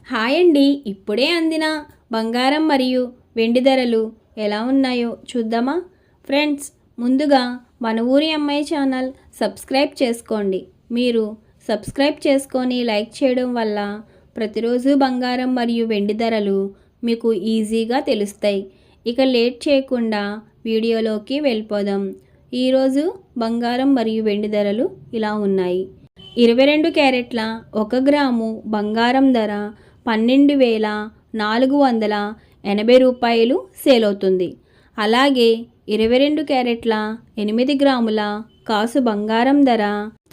Hi అండి. ఇప్పుడే అందిన బంగారం మరియు వెండి ధరలు ఎలా ఉన్నాయో చూద్దామా? ఫ్రెండ్స్, ముందుగా మన ఊరి అమ్మాయి ఛానల్ సబ్స్క్రైబ్ చేసుకోండి. మీరు సబ్స్క్రైబ్ చేసుకొని లైక్ చేయడం వల్ల ప్రతిరోజు బంగారం మరియు వెండి ధరలు మీకు ఈజీగా తెలుస్తాయి. ఇక లేట్ చేయకుండా వీడియోలోకి వెళ్ళిపోదాం. ఈరోజు బంగారం మరియు వెండి ధరలు ఇలా ఉన్నాయి. 22 క్యారెట్ల 1 గ్రాము బంగారం ధర 12,480 రూపాయలు సేల్ అవుతుంది. అలాగే 22 క్యారెట్ల 8 గ్రాముల కాసు బంగారం ధర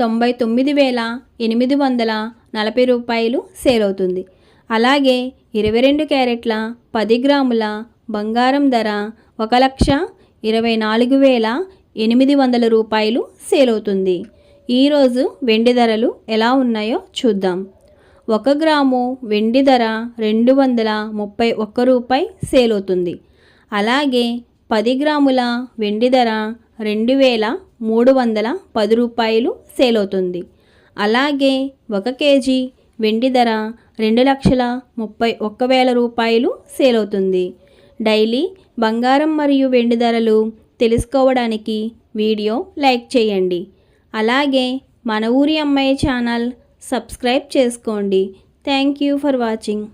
99,840 రూపాయలు సేల్ అవుతుంది. అలాగే 22 క్యారెట్ల 10 గ్రాముల బంగారం ధర 1,24,800 రూపాయలు సేల్ అవుతుంది. ఈరోజు వెండి ధరలు ఎలా ఉన్నాయో చూద్దాం. 1 గ్రాము వెండి ధర 231 రూపాయి సేల్ అవుతుంది. అలాగే 10 గ్రాముల వెండి ధర 2,310 రూపాయలు సేల్ అవుతుంది. అలాగే 1 కేజీ వెండి ధర 2,31,000 రూపాయలు సేల్ అవుతుంది. డైలీ బంగారం మరియు వెండి ధరలు తెలుసుకోవడానికి వీడియో లైక్ చేయండి. అలాగే మన ఊరి అమ్మాయి ఛానల్ సబ్స్క్రైబ్ చేసుకోండి. Thank you for watching.